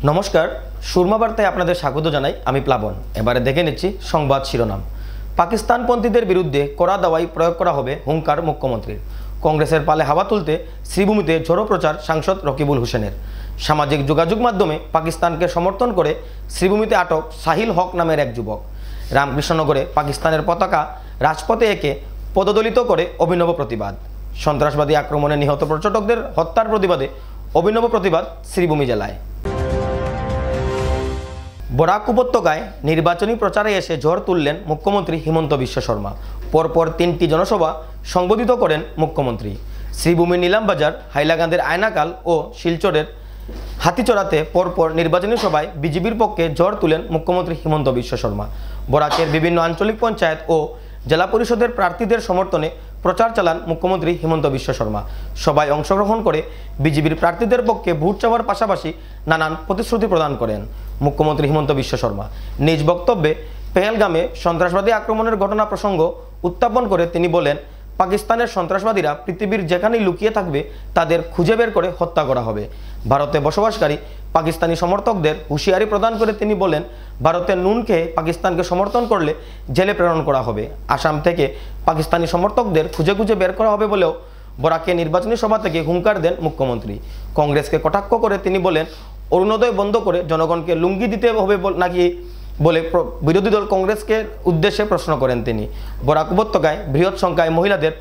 নমস্কার, সুরমা বার্তায় আপনাদের স্বাগত জানাই। আমি প্লাবন। এবারে দেখে নিচ্ছি সংবাদ শিরোনাম। পাকিস্তানপন্থীদের বিরুদ্ধে কড়া দাওয়াই প্রয়োগ করা হবে, হুঙ্কার মুখ্যমন্ত্রীর। কংগ্রেসের পালে হাওয়া তুলতে শ্রীভূমিতে ঝড়ো প্রচার সাংসদ রকিবুল হোসেনের। সামাজিক যোগাযোগ মাধ্যমে পাকিস্তানকে সমর্থন করে শ্রীভূমিতে আটক সাহিল হক নামের এক যুবক। রামকৃষ্ণনগরে পাকিস্তানের পতাকা রাজপথে এঁকে পদদলিত করে অভিনব প্রতিবাদ। সন্ত্রাসবাদী আক্রমণে নিহত পর্যটকদের হত্যার প্রতিবাদে অভিনব প্রতিবাদ শ্রীভূমি জেলায়। বরাক উপত্যকায় নির্বাচনী প্রচারে এসে ঝড় তুললেন মুখ্যমন্ত্রী হিমন্ত বিশ্ব শর্মা। পরপর 3টি জনসভা সংবোধিত করেন মুখ্যমন্ত্রী। শ্রীভূমি নীলামবাজার, হাইলাকান্দির আয়নাকাল ও শিলচরের হাতিচড়াতে পরপর নির্বাচনী সভায় বিজেপির পক্ষে ঝড় তুলেন মুখ্যমন্ত্রী হিমন্ত বিশ্ব শর্মা। বরাকের বিভিন্ন আঞ্চলিক পঞ্চায়েত ও জেলা পরিষদের প্রার্থীদের সমর্থনে প্রচার চালান মুখ্যমন্ত্রী হিমন্ত বিশ্ব শর্মা। সভায় অংশগ্রহণ করে বিজেপির প্রার্থীদের পক্ষে ভোট চাওয়ার পাশাপাশি নানান প্রতিশ্রুতি প্রদান করেন মুখ্যমন্ত্রী হিমন্ত বিশ্ব শর্মা। নিজ বক্তব্যে পেহেলগামে সন্ত্রাসবাদী আক্রমণের ঘটনা প্রসঙ্গ উত্থাপন করে তিনি বলেন, পাকিস্তানের সন্ত্রাসবাদীরা পৃথিবীর যেখানেই লুকিয়ে থাকবে তাদের খুঁজে বের করে হত্যা করা হবে। ভারতে বসবাসকারী পাকিস্তানি সমর্থকদের হুঁশিয়ারি প্রদান করে তিনি বলেন, ভারতের নুন খেয়ে পাকিস্তানকে সমর্থন করলে জেলে প্রেরণ করা হবে। আসাম থেকে পাকিস্তানি সমর্থকদের খুঁজে খুঁজে বের করা হবে বলেও বরাকে নির্বাচনী সভা থেকে হুঙ্কার দেন মুখ্যমন্ত্রী। কংগ্রেসকে কটাক্ষ করে তিনি বলেন, অরুণোদয় বন্ধ করে জনগণকে লুঙ্গি দিতে হবে নাকি বলে বিরোধী দল কংগ্রেসকে উদ্দেশ্যে প্রশ্ন করেন তিনি। বরাক উপত্যকায় বৃহৎ সংখ্যায় মহিলাদের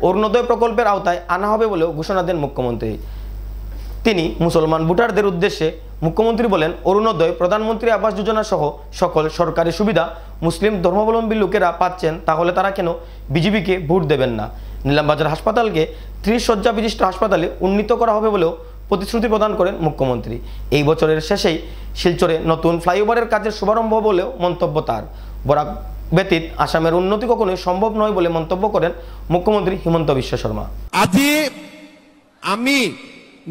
অরুণোদয় প্রকল্পের আওতায় আনা হবে বলেও ঘোষণা দেন মুখ্যমন্ত্রী। তিনি মুসলমান ভোটারদের উদ্দেশ্যে মুখ্যমন্ত্রী বলেন, অরুণোদয়, প্রধানমন্ত্রী আবাস যোজনা সহ সকল সরকারি সুবিধা মুসলিম ধর্মাবলম্বী লোকেরা পাচ্ছেন, তাহলে তারা কেন বিজেপিকে ভোট দেবেন না? নীলামবাজার হাসপাতালকে 30 শয্যা বিশিষ্ট হাসপাতালে উন্নীত করা হবে বলেও প্রতিশ্রুতি প্রদান করেন মুখ্যমন্ত্রী। এই বছরের শেষেই শিলচরে নতুন ফ্লাইওভারের কাজের শুভারম্ভ বলেও মন্তব্য তার। বরাক ব্যতীত আসামের উন্নতি কখনোই সম্ভব নয় বলে মন্তব্য করেন মুখ্যমন্ত্রী হিমন্ত বিশ্ব শর্মা। আজি আমি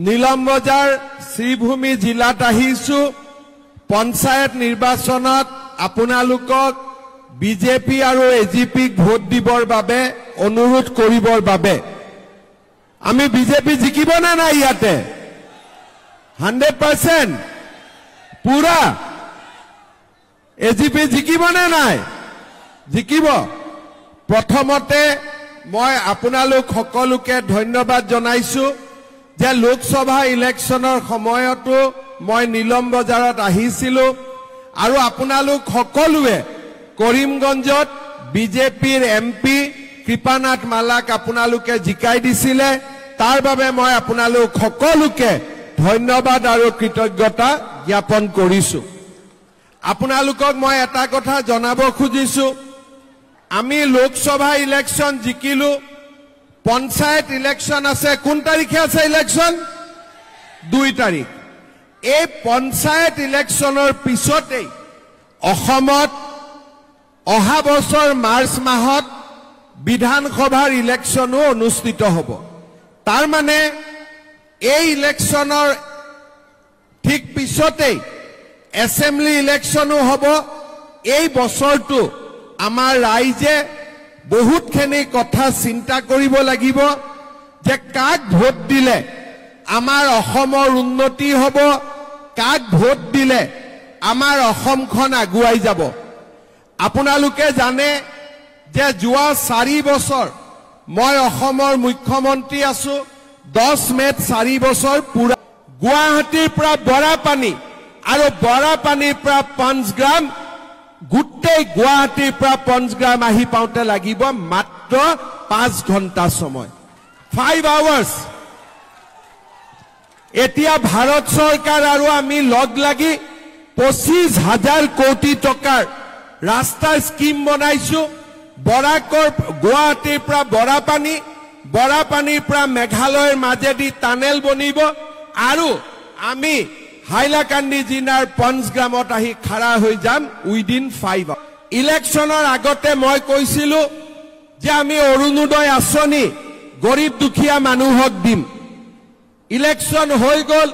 নীলামবাজাৰ শ্ৰীভূমি জিলাত আহিছো। পঞ্চায়ত নিৰ্বাচনত আপোনালোকক বিজেপি আৰু এজিপিক ভোট দিবৰ বাবে অনুৰোধ কৰিবৰ বাবে। আমি বিজেপি জিকিব না নাই? ইয়াতে 100% পুৰা এজিপি জিকিব না নাই? জিকিব। প্ৰথমতে মই আপোনালোক সকলোকে ধন্যবাদ জনাইছো যে লোকসভা ইলেকশ্যনৰ সময়তো মই নীলমবজাৰত আহিছিলো আৰু আপোনালোক সকলোৱে কৰিমগঞ্জত বিজেপিৰ এমপি কৃপানাথ মালাক আপোনালোকে জিকাই দিছিলে। তাৰ বাবে মই আপোনালোক সকলোকে ধন্যবাদ আৰু কৃতজ্ঞতা জ্ঞাপন কৰিছো। আপোনালোকক মই এটা কথা জনাব খুজিছো, আমি লোকসভা ইলেকশ্যন জিকিলো, পঞ্চায়ত ইলেকশ্যন আছে। কোন তাৰিখে আছে ইলেকশ্যন? 2 তাৰিখ। এই পঞ্চায়ত ইলেকশ্যনৰ পিছতেই অসমত অহা বছৰ মাৰ্চ মাহত বিধানসভাৰ ইলেকশ্যনো অনুষ্ঠিত হ'ব। তাৰ মানে এই ইলেকশ্যনৰ ঠিক পিছতেই এছেম্বলি ইলেকশ্যনো হ'ব। এই বছৰটো আমাৰ ৰাইজে বহুতখিনি কথা চিন্তা কৰিব লাগিব যে কাক ভোট দিলে আমাৰ অসমৰ উন্নতি হ'ব, কাক ভোট দিলে আমাৰ অসমখন আগুৱাই যাব। আপোনালোকে জানে যে যোৱা 4 বছৰ মই অসমৰ মুখ্যমন্ত্ৰী আছো। 10 মেত 4 বছৰ পুৰা গুৱাহাটীৰ পৰা বৰাপানী আৰু বৰাপানীৰ পৰা পঞ্চগ্ৰাম, গোটেই গুৱাহাটীৰ পৰা পঞ্চগ্ৰাম আহি পাওঁতে লাগিব মাত্ৰ 5 ঘণ্টা সময়, 5 hours। এতিয়া ভাৰত চৰকাৰ আৰু আমি লগ লাগি 25,000 কোটি টকাৰ ৰাস্তাৰ স্কিম বনাইছো। বৰাকৰ গুৱাহাটীৰ পৰা বৰাপানী, বৰাপানীৰ পৰা মেঘালয়ৰ মাজেদি টানেল বনিব আৰু আমি হাইলাকান্দি জিলাৰ পঞ্চগ্ৰামত আহি খাৰা হৈ যাম উইদিন 5 hours। ইলেকশ্যনৰ আগতে মই কৈছিলো যে আমি অৰুণোদয় আঁচনি গৰীব দুখীয়া মানুহক দিম। ইলেকশ্যন হৈ গ'ল।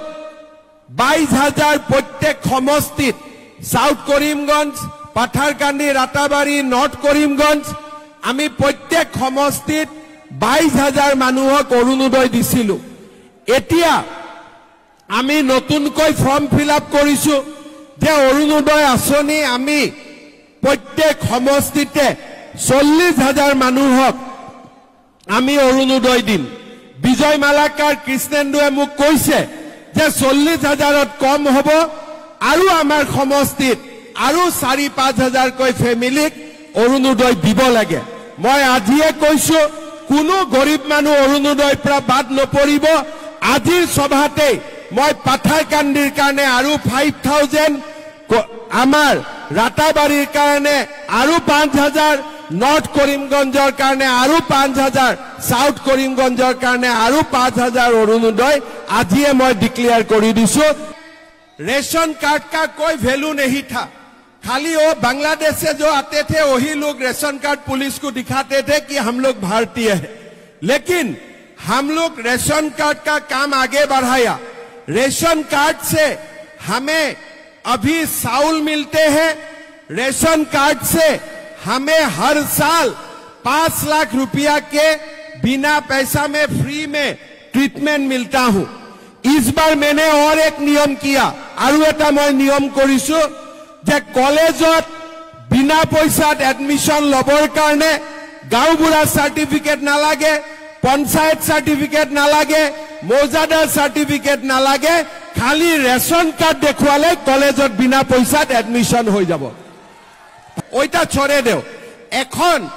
22,000 প্ৰত্যেক সমষ্টিত, সাউথ কৰিমগঞ্জ, পাথাৰকান্দি, ৰাতাবাৰী, নৰ্থ কৰিমগঞ্জ, আমি প্ৰত্যেক সমষ্টিত 22,000 মানুহক অৰুণোদয় দিছিলো। এতিয়া আমি নতুনকৈ ফর্ম ফিল আপ কৰিছো যে অৰুণোদয় আঁচনি আমি প্ৰত্যেক সমষ্টিতে 40,000 মানুহক আমি অৰুণোদয় দিম। বিজয় মালাকাৰ কৃষ্ণেন্দুৱে মোক কৈছে যে 40,000ত কম হ'ব আৰু আমাৰ সমষ্টিত আৰু 4-5 হাজাৰকৈ ফেমিলিক অৰুণোদয় দিব লাগে। মই আজিয়ে কৈছো কোনো গৰীব মানুহ অৰুণোদয়ৰ পৰা বাদ নপৰিব। আজিৰ সভাতে মই পাথাৰকান্দিৰ কাৰণে আৰু 5,000, আমাৰ ৰাতাবাৰীৰ কাৰণে আৰু 5,000, নৰ্থ কৰিমগঞ্জৰ কাৰণে আৰু 5,000, সাউথ কৰিমগঞ্জৰ কাৰণে আৰু 5,000 অৰুণোদয় আজিয়ে মই ডিক্লেয়াर কৰি দিছো। रेशन कार्ड का कोई वैल्यू नहीं था, खाली वो बांग्लादेश से जो आते थे वही लोग रेशन कार्ड पुलिस को दिखाते थे कि हम लोग भारतीय हैं। लेकिन हम लोग रेशन कार्ड का काम आगे बढ़ाया। रेशन कार्ड से हमें अभी चावल मिलते हैं। रेशन कार्ड से हमें हर साल 5 लाख रुपया के बिना पैसा में फ्री में ट्रीटमेंट मिलता हूं। इस बार मैंने और एक नियम किया, आरु एटा मैं नियम करिसु जे कॉलेजत बिना पैसात एडमिशन लबर कारणे गाँवबुढ़ा सर्टिफिकेट नालागे, पंचायत सर्टिफिकेट नालागे, मौजादार सर्टिफिकेट नालागे, खाली रेशन कार्ड देखुवाले कॉलेजत बिना पैसात एडमिशन हो जाबो। ओइटा छोड़े देव। एखन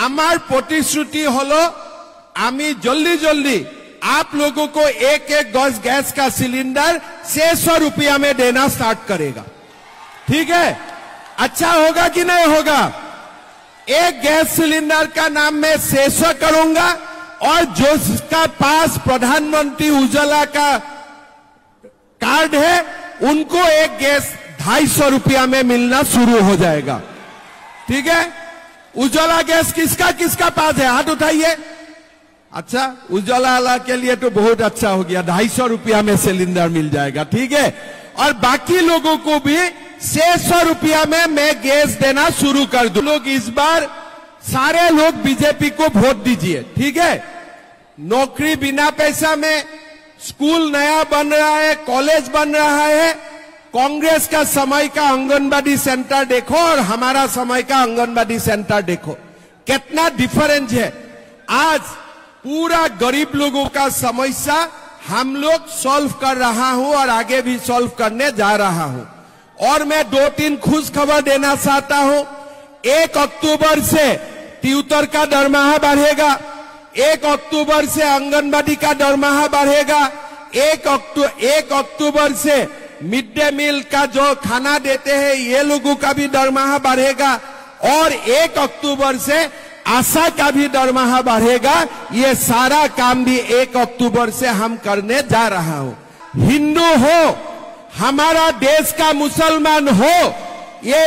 आमार प्रतिश्रुति हलो आमी जल्दी जल्दी आप लोगों को एक गैस का सिलेंडर 600 रुपया में देना स्टार्ट करेगा। ठीक है, अच्छा होगा कि नहीं होगा? एक गैस सिलेंडर का नाम मैं 600 करूंगा और जिसका पास प्रधानमंत्री उज्ज्वला का कार्ड है उनको एक गैस 250 रुपया में मिलना शुरू हो जाएगा। ठीक है, उज्ज्वला गैस किसका किसका पास है? हाथ उठाइए। अच्छा, उज्ज्वला के लिए तो बहुत अच्छा हो गया, 250 रुपया में सिलेंडर मिल जाएगा। ठीक है, और बाकी लोगों को भी 600 रुपया में मैं गैस देना शुरू कर दूं। लोग इस बार सारे लोग बीजेपी को वोट दीजिए। ठीक है, नौकरी बिना पैसा में, स्कूल नया बन रहा है, कॉलेज बन रहा है। कांग्रेस का समय का आंगनबाड़ी सेंटर देखो और हमारा समय का आंगनबाड़ी सेंटर देखो, कितना डिफरेंस है। आज पूरा गरीब लोगों का समस्या हम लोग सॉल्व कर रहा हूं और आगे भी सॉल्व करने जा रहा हूं। और मैं 2-3 खुश खबर देना चाहता हूं। 1 अक्टूबर से ट्यूटर का दरमाहा बढ़ेगा, 1 अक्टूबर से आंगनबाड़ी का दरमाहा बढ़ेगा, 1 अक्टूबर से मिड डे मील का जो खाना देते हैं ये लोगों का भी दरमाहा बढ़ेगा और 1 अक्टूबर से आशा का भी दरमाहा बढ़ेगा। ये सारा काम भी 1 अक्टूबर से हम करने जा रहा हूं। हिंदू हो, हमारा देश का मुसलमान हो, ये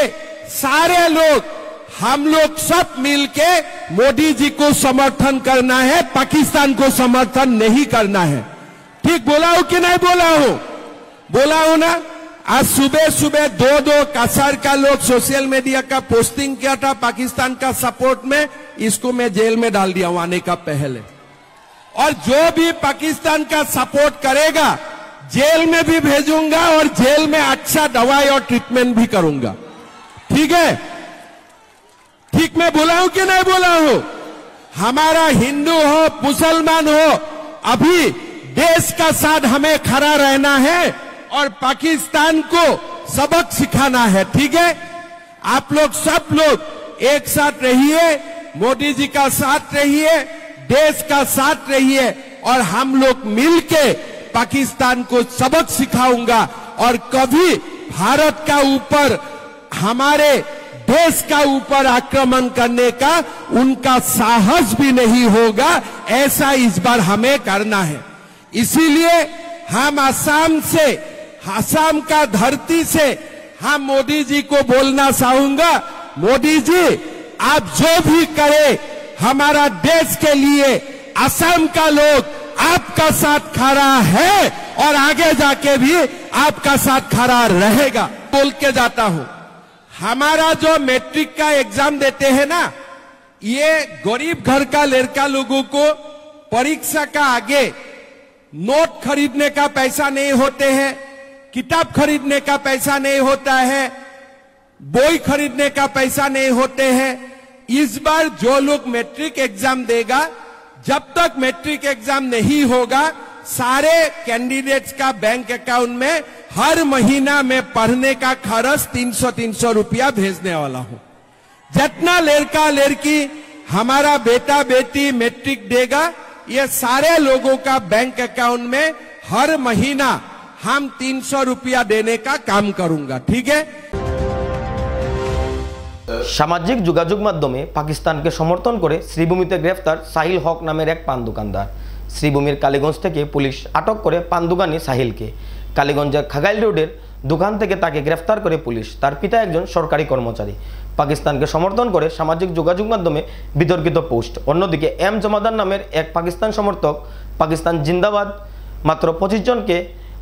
सारे लोग, हम लोग सब मिलके मोदी जी को समर्थन करना है, पाकिस्तान को समर्थन नहीं करना है। ठीक बोला हूं कि नहीं बोला हूं? बोला हूं ना। आज सुबह सुबह 2 कसार का लोग सोशल मीडिया का पोस्टिंग किया था पाकिस्तान का सपोर्ट में, इसको मैं जेल में डाल दिया हूं आने का पहले। और जो भी पाकिस्तान का सपोर्ट करेगा जेल में भी भेजूंगा और जेल में अच्छा दवाई और ट्रीटमेंट भी करूंगा। ठीक है, ठीक मैं बोला हूं कि नहीं बोला हूं? हमारा हिंदू हो, मुसलमान हो, अभी देश का साथ हमें खड़ा रहना है और पाकिस्तान को सबक सिखाना है। ठीक है, आप लोग सब लोग एक साथ रहिए, मोदी जी का साथ रहिए, देश का साथ रहिए और हम लोग मिलके पाकिस्तान को सबक सिखाऊंगा और कभी भारत का ऊपर, हमारे देश का ऊपर आक्रमण करने का उनका साहस भी नहीं होगा। ऐसा इस बार हमें करना है। इसीलिए हम असम का धरती से हम मोदी जी को बोलना चाहूंगा, मोदी जी आप जो भी करे हमारा देश के लिए, असम का लोग आपका साथ खड़ा है और आगे जाके भी आपका साथ खड़ा रहेगा। बोल के जाता हूं, हमारा जो मैट्रिक का एग्जाम देते हैं ना, ये गरीब घर का लड़का लोगों को परीक्षा का आगे नोट खरीदने का पैसा नहीं होते हैं, किताब खरीदने का पैसा नहीं होता है, बोई खरीदने का पैसा नहीं होते हैं। इस बार जो लोग मैट्रिक एग्जाम देगा, जब तक मैट्रिक एग्जाम नहीं होगा, सारे कैंडिडेट्स का बैंक अकाउंट में हर महीना में पढ़ने का खर्च 300 रुपया भेजने वाला हूं। जितना लड़का लड़की हमारा बेटा बेटी मैट्रिक देगा, ये सारे लोगों का बैंक अकाउंट में हर महीना हम 300 रुपया देने का काम करूंगा। ठीक है। সামাজিক যোগাযোগ মাধ্যমে পাকিস্তানকে সমর্থন করে শ্রীভূমিতে গ্রেফতার সাহিল হক নামের এক পান দোকানদার। শ্রীভূমির কালীগঞ্জ থেকে পুলিশ আটক করে পান দোকানি সাহিলকে। কালীগঞ্জের খাগাইল রোডের দোকান থেকে তাকে গ্রেফতার করে পুলিশ। তার পিতা একজন সরকারি কর্মচারী। পাকিস্তানকে সমর্থন করে সামাজিক যোগাযোগ মাধ্যমে বিতর্কিত পোস্ট। অন্যদিকে এম জমাদার নামের এক পাকিস্তান সমর্থক পাকিস্তান জিন্দাবাদ, মাত্র 25 জনকে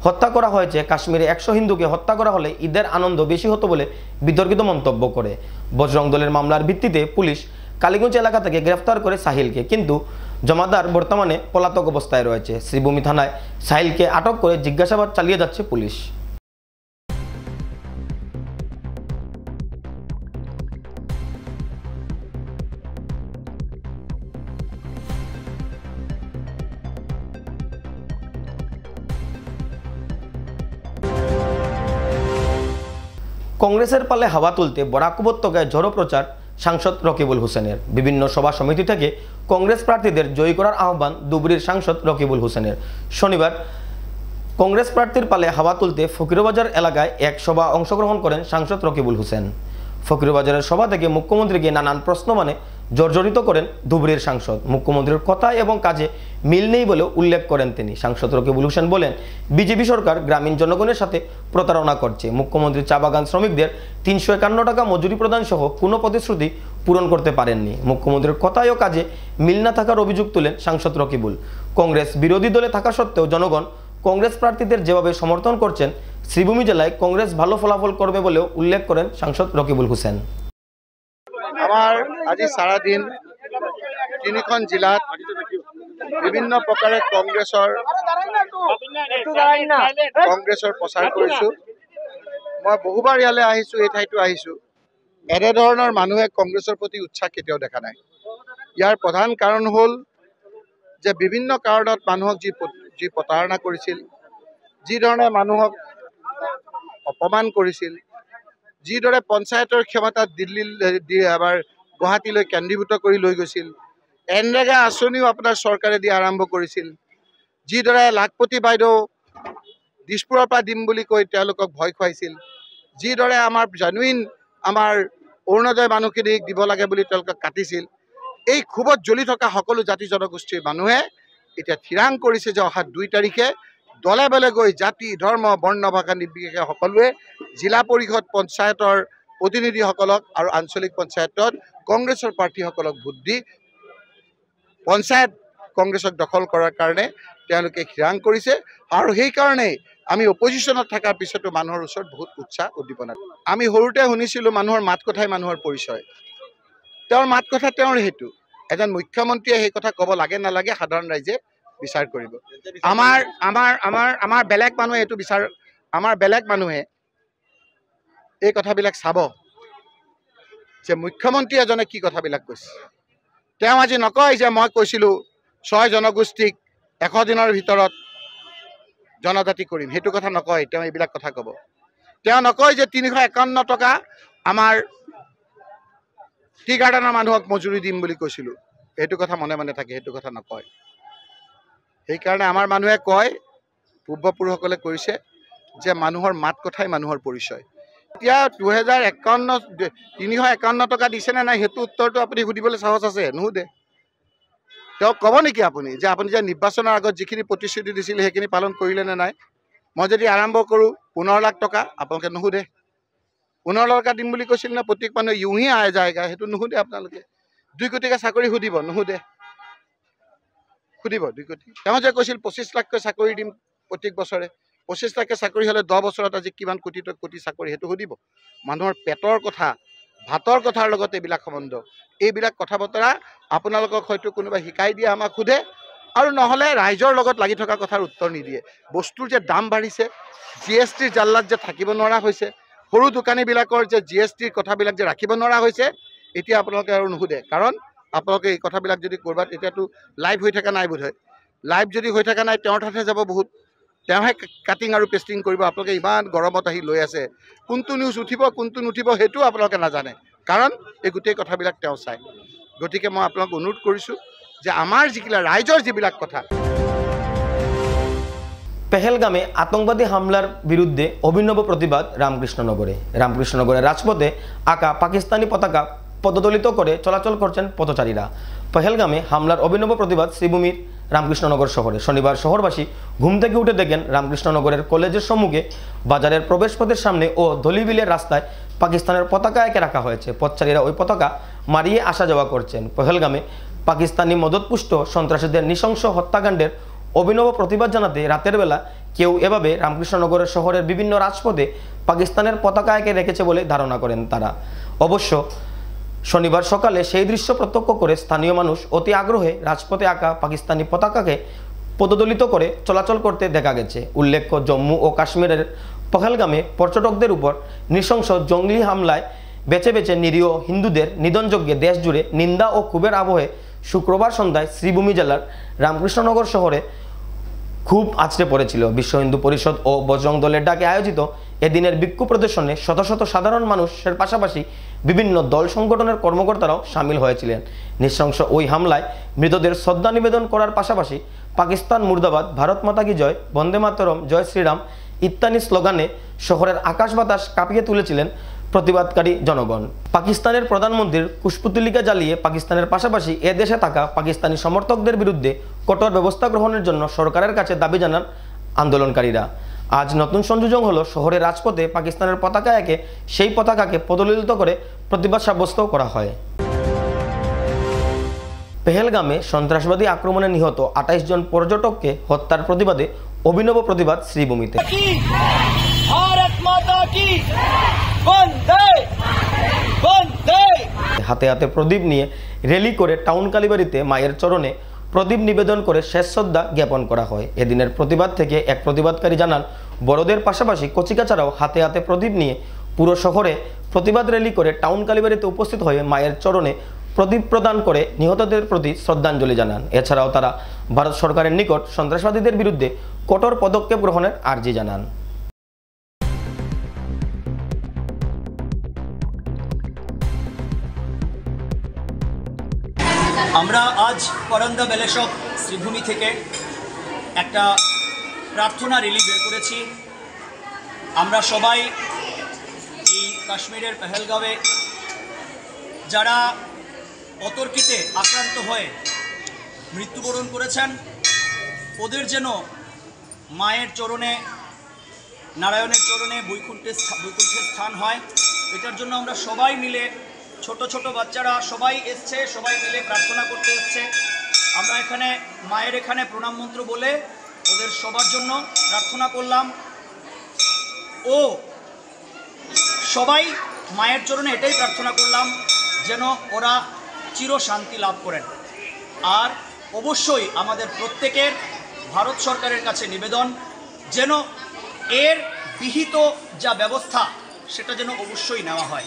হত্যা করা হয়েছে, কাশ্মীরে 100 হিন্দুকে হত্যা করা হলে ঈদের আনন্দ বেশি হতো বলে বিতর্কিত মন্তব্য করে। বজরং দলের মামলার ভিত্তিতে পুলিশ কালীগঞ্জ এলাকা থেকে গ্রেফতার করে সাহিলকে, কিন্তু জমাদার বর্তমানে পলাতক অবস্থায় রয়েছে। শ্রীভূমি থানায় সাহিলকে আটক করে জিজ্ঞাসাবাদ চালিয়ে যাচ্ছে পুলিশ। কংগ্রেসের পালে হাওয়া তুলতে বরাক উপত্যকায় ঝড়ো প্রচার সাংসদ রকিবুল হোসেনের। বিভিন্ন সভা সমিতি থেকে কংগ্রেস প্রার্থীদের জয়ী করার আহ্বান ধুবড়ীর সাংসদ রকিবুল হোসেনের। শনিবার কংগ্রেস প্রার্থীর পালে হাওয়া তুলতে ফকিরবাজার এলাকায় এক সভা অংশগ্রহণ করেন সাংসদ রকিবুল হোসেন। ফকিরবাজারের সভা থেকে মুখ্যমন্ত্রীকে নানান প্রশ্ন জর্জরিত করেন ধুবড়ীর সাংসদ। মুখ্যমন্ত্রীর কথায় এবং কাজে মিল নেই বলে উল্লেখ করেন তিনি। সাংসদ রকিবুল হোসেন বলেন, বিজেপি সরকার গ্রামীণ জনগণের সাথে প্রতারণা করছে। মুখ্যমন্ত্রী চা বাগান শ্রমিকদের 351 টাকা মজুরি প্রদান সহ কোনো প্রতিশ্রুতি পূরণ করতে পারেননি। মুখ্যমন্ত্রীর কথায় ও কাজে মিল না থাকার অভিযোগ তুলেন সাংসদ রকিবুল। কংগ্রেস বিরোধী দলে থাকা সত্ত্বেও জনগণ কংগ্রেস প্রার্থীদের যেভাবে সমর্থন করছেন, শ্রীভূমি জেলায় কংগ্রেস ভালো ফলাফল করবে বলেও উল্লেখ করেন সাংসদ রকিবুল হোসেন। আমাৰ আজি সাৰাদিন তিনিখন জিলাত বিভিন্ন প্ৰকাৰে কংগ্ৰেছৰ প্ৰচাৰ কৰিছোঁ। মই বহুবাৰ ইয়ালৈ আহিছোঁ, এই ঠাইতো আহিছোঁ। এনেধৰণৰ মানুহে কংগ্ৰেছৰ প্ৰতি উৎসাহ কেতিয়াও দেখা নাই। ইয়াৰ প্ৰধান কাৰণ হ'ল যে বিভিন্ন কাৰণত মানুহক যি প্ৰতাৰণা কৰিছিল, যিধৰণে মানুহক অপমান কৰিছিল, যিদৰে পঞ্চায়তৰ ক্ষমতা আমাৰ গুৱাহাটীলৈ কেন্দ্ৰীভূত কৰি লৈ গৈছিল, এনৰেগা আঁচনিও আপোনাৰ চৰকাৰে দি আৰম্ভ কৰিছিল, যিদৰে লাখপতি বাইদেউ দিছপুৰৰ পৰা দিম বুলি কৈ তেওঁলোকক ভয় খুৱাইছিল, যিদৰে আমাৰ জেনুইন আমাৰ অৰুণোদয় মানুহখিনিক দিব লাগে বুলি তেওঁলোকক কাটিছিল, এই ক্ষোভত জ্বলি থকা সকলো জাতি জনগোষ্ঠীৰ মানুহে এতিয়া থিৰাং কৰিছে যে অহা 2 তাৰিখে দলে বলে গৈ জাতি ধৰ্ম বৰ্ণ ভাষা নিৰ্বিশেষে সকলোৱে জিলা পৰিষদ পঞ্চায়তৰ প্ৰতিনিধিসকলক আৰু আঞ্চলিক পঞ্চায়তত কংগ্ৰেছৰ প্ৰাৰ্থীসকলক ভোট দি পঞ্চায়ত কংগ্ৰেছক দখল কৰাৰ কাৰণে তেওঁলোকে থিৰাং কৰিছে। আৰু সেইকাৰণে আমি অপজিশ্যনত থকাৰ পিছতো মানুহৰ ওচৰত বহুত উৎসাহ উদ্দীপনা। আমি সৰুতে শুনিছিলোঁ মানুহৰ মাত কথাই মানুহৰ পৰিচয়। তেওঁৰ মাত কথা তেওঁৰ হেতু। এজন মুখ্যমন্ত্ৰীয়ে সেই কথা ক'ব লাগে নালাগে সাধাৰণ ৰাইজে বিচাৰ কৰিব। আমাৰ বেলেগ মানুহে এইটো বিচাৰ, আমাৰ বেলেগ মানুহে এই কথাবিলাক চাব যে মুখ্যমন্ত্ৰী এজনে কি কথাবিলাক কৈছে। তেওঁ আজি নকয় যে মই কৈছিলোঁ 6 জনগোষ্ঠীক 100 দিনৰ ভিতৰত জনজাতি কৰিম, সেইটো কথা নকয়। তেওঁ এইবিলাক কথা ক'ব। তেওঁ নকয় যে 351 টকা আমাৰ টি গাৰ্ডেনৰ মানুহক মজুৰি দিম বুলি কৈছিলোঁ, সেইটো কথা মনে মনে থাকে, সেইটো কথা নকয়। সেইকাৰণে আমাৰ মানুহে কয়, পূৰ্বপুৰুষসকলে কৈছে যে মানুহৰ মাত কথাই মানুহৰ পৰিচয়। এতিয়া 351 টকা দিছেনে নাই সেইটো উত্তৰটো আপুনি সুধিবলৈ সাহস আছে? নুসুধে। তেওঁ ক'ব নেকি আপুনি যে আপুনি যে নিৰ্বাচনৰ আগত যিখিনি প্ৰতিশ্ৰুতি দিছিল সেইখিনি পালন কৰিলে নে নাই? মই যদি আৰম্ভ কৰোঁ 15 লাখ টকা, আপোনালোকে নুসুধে। 15 লাখ টকা দিম বুলি কৈছিল নে? প্ৰত্যেক মানুহে ইউহি আয় যায়গা, সেইটো নুসুধে আপোনালোকে। 2 কোটিকৈ চাকৰি সুধিব, নুসুধে। সুধিব 2 কোটি। তেওঁ যে কৈছিল 25 লাখকৈ চাকৰি দিম প্ৰত্যেক বছৰে, 25 লাখকৈ চাকৰি হ'লে 10 বছৰত আজি কিমান কোটি চাকৰি, সেইটো সুধিব। মানুহৰ পেটৰ কথা, ভাতৰ কথাৰ লগত এইবিলাক সম্বন্ধ। এইবিলাক কথা বতৰা আপোনালোকক হয়তো কোনোবাই শিকাই দিয়ে, আমাক সোধে, আৰু নহ'লে ৰাইজৰ লগত লাগি থকা কথাৰ উত্তৰ নিদিয়ে। বস্তুৰ যে দাম বাঢ়িছে, GSTৰ জাল্লাত যে থাকিব নোৱাৰা হৈছে, সৰু দোকানীবিলাকৰ যে GSTৰ কথাবিলাক যে ৰাখিব নোৱাৰা হৈছে, এতিয়া আপোনালোকে আৰু নুসুধে। কাৰণ আপোনালোকে এই কথাবিলাক যদি ক'ৰবাত এতিয়াতো লাইভ হৈ থকা নাই বোধহয়, লাইভ যদি হৈ থকা নাই তেওঁৰ তাতহে যাব বহুত, তেওঁহে কাটিং আৰু পেষ্টিং কৰিব। আপোনালোকে ইমান গৰমত আহি লৈ আছে, কোনটো নিউজ উঠিব কোনটো নুঠিব সেইটোও আপোনালোকে নাজানে, কাৰণ এই গোটেই কথাবিলাক তেওঁ চায়। গতিকে মই আপোনালোক অনুৰোধ কৰিছোঁ যে আমাৰ যিবিলাক ৰাইজৰ যিবিলাক কথা। পেহেলগামে আতঙ্কবাদী হামলার বিরুদ্ধে অভিনব প্রতিবাদ রামকৃষ্ণনগরে। রামকৃষ্ণনগরের রাজপথে আঁকা পাকিস্তানি পতাকা পদদলিত করে চলাচল করছেন পথচারীরা। পেহেলগামে হামলার অভিনব প্রতিবাদ শ্রীভূমির রামকৃষ্ণনগর শহরে। শনিবার শহরবাসী ঘুম থেকে উঠে দেখেন রামকৃষ্ণনগরের কলেজের সম্মুখে, বাজারের প্রবেশপথের সামনে ও দলিবিলের রাস্তায় পাকিস্তানের পতাকা এঁকে রাখা হয়েছে। পথচারীরা ওই পতাকা মারিয়ে আসা যাওয়া করছেন। পেহেলগামে পাকিস্তানি মদতপুষ্ট সন্ত্রাসীদের নৃশংস হত্যাকাণ্ডের অভিনব প্রতিবাদ জানাতে রাতের বেলা কেউ এভাবে রামকৃষ্ণনগরের শহরের বিভিন্ন রাজপথে পাকিস্তানের পতাকা এঁকে রেখেছে বলে ধারণা করেন তারা। অবশ্য শনিবার সকালে সেই দৃশ্য প্রত্যক্ষ করে স্থানীয় মানুষ অতি আগ্রহে রাজপথে আঁকা পাকিস্তানি পতাকাকে পদদলিত করে চলাচল করতে দেখা গেছে। উল্লেখ্য, জম্মু ও কাশ্মীরের পহেলগামে পর্যটকদের উপর নৃশংস জঙ্গলি হামলায় বেছে বেছে নিরীহ হিন্দুদের নিধনযজ্ঞে দেশ জুড়ে নিন্দা ও ক্ষোভের আবহে শুক্রবার সন্ধ্যায় শ্রীভূমি জেলার রামকৃষ্ণনগর শহরে খুব আছড়ে পড়েছিল। বিশ্ব হিন্দু পরিষদ ও বজরং দলের ডাকে আয়োজিত এদিনের বিক্ষোভ প্রদর্শনে শত শত সাধারণ মানুষের পাশাপাশি বিভিন্ন দল সংগঠনের কর্মকর্তারাও সামিল হয়েছিলেন। নৃশংস ওই হামলায় মৃতদের শ্রদ্ধা নিবেদন করার পাশাপাশি পাকিস্তান মুর্দাবাদ, ভারত মাতা কি জয়, বন্দে মাতরম, জয় শ্রীরাম ইত্যাদি স্লোগানে শহরের আকাশ বাতাস কাঁপিয়ে তুলেছিলেন প্রতিবাদকারী জনগণ। পাকিস্তানের প্রধানমন্ত্রীর কুশপুতলিকা জ্বালিয়ে পাকিস্তানের পাশাপাশি এ দেশে থাকা পাকিস্তানি সমর্থকদের বিরুদ্ধে কঠোর ব্যবস্থা গ্রহণের জন্য সরকারের কাছে দাবি জানান আন্দোলনকারীরা। আজ নতুন সংযোজন হলো শহরের রাজপথে পাকিস্তানের পতাকা এঁকে সেই পতাকাকে পদদলিত করে প্রতিবাদ সাব্যস্ত করা হয়। পেহেলগামে সন্ত্রাসবাদী আক্রমণে নিহত 28 জন পর্যটককে হত্যার প্রতিবাদে অভিনব প্রতিবাদ শ্রীভূমিতে। হাতে হাতে প্রদীপ নিয়ে র্যালি করে টাউন কালীবাড়িতে মায়ের চরণে প্রদীপ নিবেদন করে শেষ শ্রদ্ধা জ্ঞাপন করা হয়। এদিনের প্রতিবাদ থেকে এক প্রতিবাদকারী জানান, বড়দের পাশাপাশি কচিকাচারাও হাতে হাতে প্রদীপ নিয়ে পুরো শহরে প্রতিবাদ র্যালি করে টাউন কালীবাড়িতে উপস্থিত হয়ে মায়ের চরণে প্রদীপ প্রদান করে নিহতদের প্রতি শ্রদ্ধাঞ্জলি জানান। এছাড়াও তারা ভারত সরকারের নিকট সন্ত্রাসবাদীদের বিরুদ্ধে কঠোর পদক্ষেপ গ্রহণের আর্জি জানান। আমরা আজ পরন্দা বেলেশপ শ্রীভূমি থেকে একটা প্রার্থনা র্যালি বের করেছি। আমরা সবাই এই কাশ্মীরের পেহেলগাঁওয়ে যারা অতর্কিতে আক্রান্ত হয়ে মৃত্যুবরণ করেছেন, ওদের যেন মায়ের চরণে, নারায়ণের চরণে বৈকুণ্ঠে স্থান হয়, এটার জন্য আমরা সবাই মিলে, ছোট ছোট বাচ্চারা সবাই এসছে, সবাই মিলে প্রার্থনা করতে এসছে। আমরা এখানে মায়ের এখানে প্রণাম মন্ত্র বলে ওদের সবার জন্য প্রার্থনা করলাম ও সবাই মায়ের চরণে এটাই প্রার্থনা করলাম যেন ওরা চির শান্তি লাভ করেন। আর অবশ্যই আমাদের প্রত্যেকের ভারত সরকারের কাছে নিবেদন যেন এর বিহিত যা ব্যবস্থা সেটা যেন অবশ্যই নেওয়া হয়।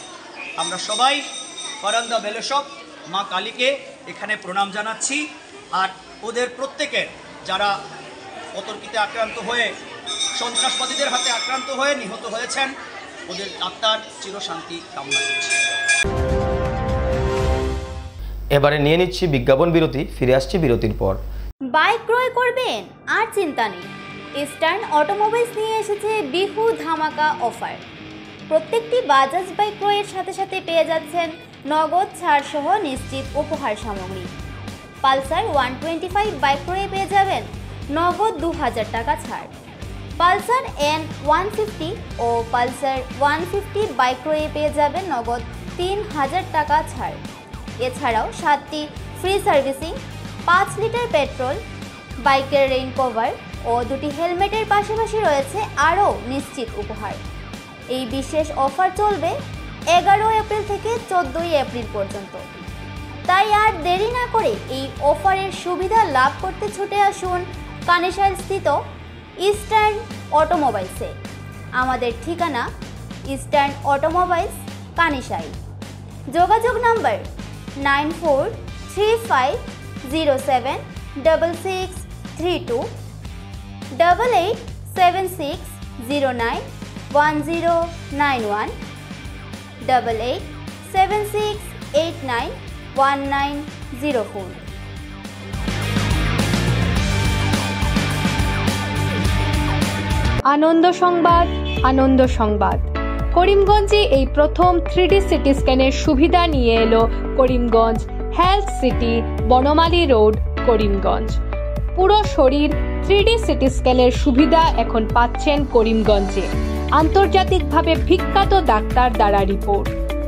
আমরা সবাই পরন্দা বেলেশপ মা কালীকে এখানে প্রণাম জানাচ্ছি। আর ওদের প্রত্যেকের যারা অতর্কিতে আক্রান্ত হয়ে, সন্ত্রাসবাদীদের হাতে আক্রান্ত হয়ে নিহত হয়েছেন, ওদের আত্মার চিরশান্তি কামনা করছি। এবারে নিয়ে নিচ্ছি বিজ্ঞাপন বিরতি, ফিরে আসছি বিরতির পর। বাইক ক্রয় করবেন আর চিন্তা নেই, ইস্টার্ন অটোমোবাইলস নিয়ে এসেছে বিহু ধামাকা অফার। প্রত্যেকটি বাজাজ বাইক ক্রয়ের সাথে সাথে পেয়ে যাচ্ছেন নগদ ছাড় সহ নিশ্চিত উপহার সামগ্রী। পালসার 125 বাইক ক্রয়ে পেয়ে যাবেন নগদ 2000 টাকা ছাড়। পালসার N150 ও পালসার 150 বাইক ক্রয়ে পেয়ে যাবেন নগদ 3000 টাকা ছাড়। এছাড়াও 7টি ফ্রি সার্ভিসিং, 5 লিটার পেট্রোল, বাইকের রেইন কভার ও 2টি হেলমেটের পাশাপাশি রয়েছে আরও নিশ্চিত উপহার। এই বিশেষ অফার চলবে 11 এপ্রিল থেকে 14 এপ্রিল পর্যন্ত। তাই আর দেরি না করে এই অফারের সুবিধা লাভ করতে ছুটে আসুন কানেসাইল স্থিত ইস্টার্ন অটোমোবাইলসে। আমাদের ঠিকানা ইস্টার্ন অটোমোবাইলস, কানেসাইল। যোগাযোগ নাম্বার 9435076632, 8876091091, 8876891904। আনন্দ সংবাদ, আনন্দ সংবাদ। করিমগঞ্জে এই প্রথম 3D সিটি স্ক্যানের সুবিধা নিয়ে এলো Karimganj health city, Banamali road, Karimganj. পুরো শরীর 3D সিটি স্ক্যানের সুবিধা এখন পাচ্ছেন করিমগঞ্জে। আন্তর্জাতিকভাবে বিখ্যাত ডাক্তার দ্বারা রিপোর্ট।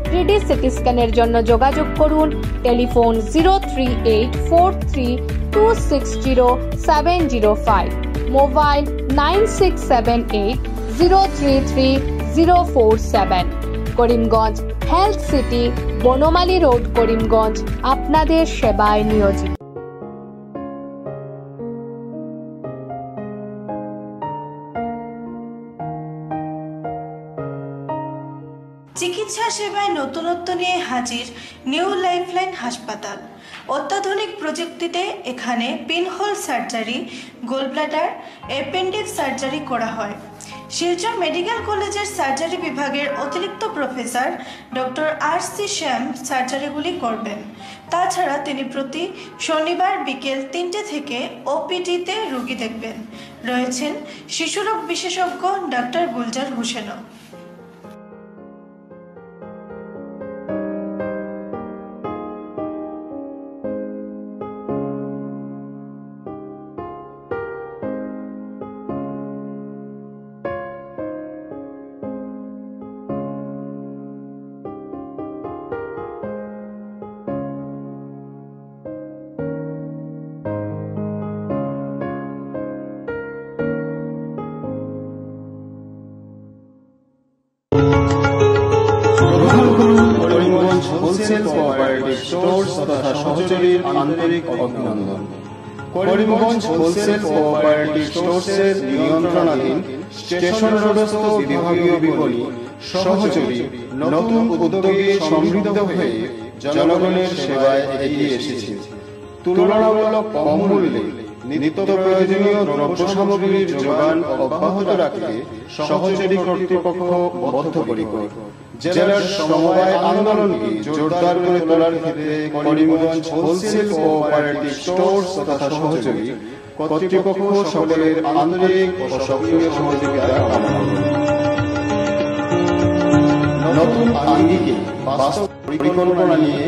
3D সিটি স্ক্যানের জন্য যোগাযোগ করুন telephone 038462705, mobile 9678033047। Karimganj health city, Banamali road, Karimganj আপনাদের সেবায় নিয়োজিত। চিকিৎসা সেবায় নতুনত্ব নিয়ে হাজির নিউ লাইফলাইন হাসপাতাল। অত্যাধুনিক প্রযুক্তিতে এখানে pinhole surgery, gallbladder, appendix surgery করা হয়। শিলচর মেডিকেল কলেজের সার্জারি বিভাগের অতিরিক্ত প্রফেসর ডক্টর RC শ্যাম সার্জারিগুলি করবেন। তাছাড়া তিনি প্রতি শনিবার বিকেল 3টে থেকে OPD-তে রোগী দেখবেন। রয়েছেন শিশুরোগ বিশেষজ্ঞ ডাক্তার গুলজার হোসেনও। হোলসেল কোঅপারেটিভ স্টোর্স তথা সহযোগীর আন্তরিক অভিনন্দন। করিমগঞ্জ হোলসেল কোঅপারেটিভ স্টোর্সের নিয়ন্ত্রণাধীন স্টেশন রোডস্থ বিভাগীয় বিপণী সহযোগী নতুন উদ্যোগে সমৃদ্ধ হয়ে জনগণের সেবায় এগিয়ে এসেছে। তুলনামূলক কম মূল্যে নিত্য প্রয়োজনীয় দ্রব্য সামগ্রীর যোগান অব্যাহত রাখতে সহযোগী কর্তৃপক্ষ বদ্ধপরিকর। জেলার সমবায় আন্দোলনকে জোরদার করে তোলার ক্ষেত্রে করিমগঞ্জ হোলসেল কোঅপারেটিভ স্টোর্স তথা সহযোগী কর্তৃপক্ষ সকলের আন্তরিক ও সক্রিয় সহযোগিতা কামনা করে নতুন আঙ্গিকে বাস্তব পরিকল্পনা নিয়ে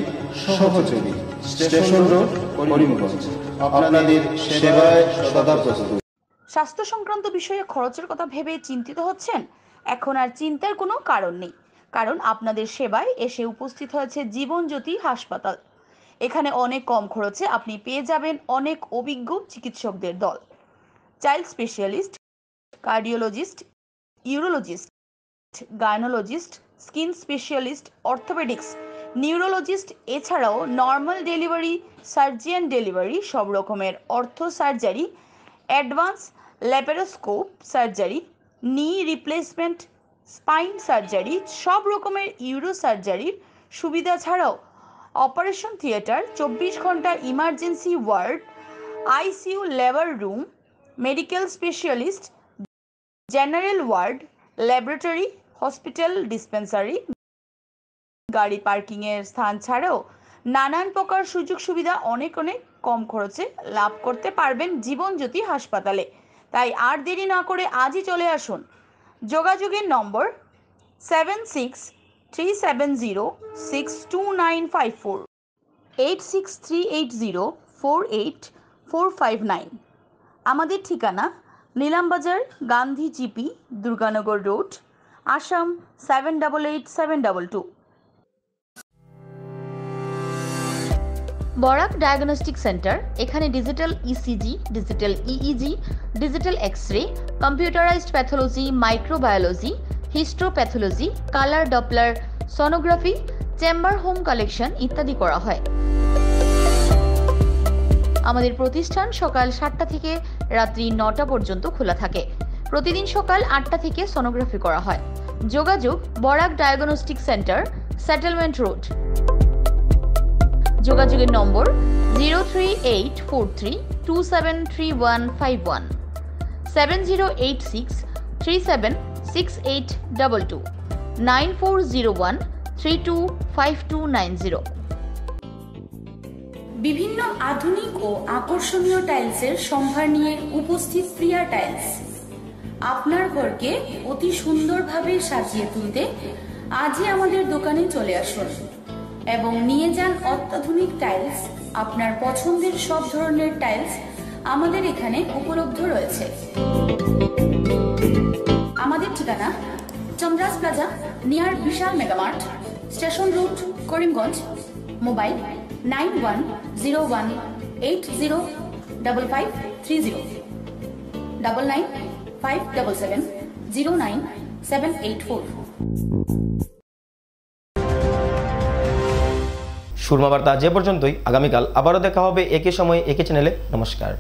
সহযোগী স্টেশন রোড, করিমগঞ্জ আপনাদের সেবায় সদা প্রস্তুত। স্বাস্থ্য সংক্রান্ত বিষয়ে খরচের কথা ভেবে চিন্তিত হচ্ছেন? এখন আর চিন্তার কোনো কারণ নেই, কারণ আপনাদের সেবায় এসে উপস্থিত হয়েছে জীবনজ্যোতি হাসপাতাল। এখানে অনেক কম খরচে আপনি পেয়ে যাবেন অনেক অভিজ্ঞ চিকিৎসকদের দল। Child specialist, cardiologist, urologist, gynaecologist, skin specialist, orthopaedics, neurologist, এছাড়াও নর্মাল ডেলিভারি, সার্জিয়ান ডেলিভারি, সব রকমের ortho surgery, advance laparoscope surgery, knee replacement, spine surgery, সব রকমের ইউরো সার্জারির সুবিধা ছাড়াও অপারেশন থিয়েটার, 24 ঘন্টা emergency ward, ICU labour room, medical specialist, general ward, laboratory, hospital dispensary, গাড়ি পার্কিংয়ের স্থান ছাড়াও নানান প্রকার সুযোগ সুবিধা অনেক কম খরচে লাভ করতে পারবেন জীবনজ্যোতি হাসপাতালে। তাই আর দেরি না করে আজই চলে আসুন। যোগাযোগের নম্বর 7637062954, 8638048459। আমাদের ঠিকানা Nilambazar, Gandhi GP, Durganagar road, Assam 788722। Barak diagnostic centre. এখানে digital ECG, digital EEG, digital X-ray, computerised pathology, microbiology, histopathology, colour doppler sonography, chamber home collection ইত্যাদি করা হয়। আমাদের প্রতিষ্ঠান সকাল 7টা থেকে রাত্রি 9টা পর্যন্ত খোলা থাকে। প্রতিদিন সকাল 8টা থেকে সোনোগ্রাফি করা হয়। যোগাযোগ Barak diagnostic centre, settlement road. যোগাযোগের নম্বর 03843273151, 7086376822, 9401325290। বিভিন্ন আধুনিক ও আকর্ষণীয় টাইলসের সম্ভার নিয়ে উপস্থিত প্রিয়া টাইলস। আপনার ঘরকে অতি সুন্দরভাবে সাজিয়ে তুলতে আজই আমাদের দোকানে চলে আসুন এবং নিয়ে যান অত্যাধুনিক টাইলস। আপনার পছন্দের সব ধরনের টাইলস আমাদের এখানে উপলব্ধ রয়েছে। আমাদের ঠিকানা Chandras plaza, near Vishal mega mart, station road, Karimganj. Mobile 9101805530, 9957709784। Surma Barta আজ এ পর্যন্তই। আগামীকাল আবারও দেখা হবে একই সময়ে একই চ্যানেলে। নমস্কার।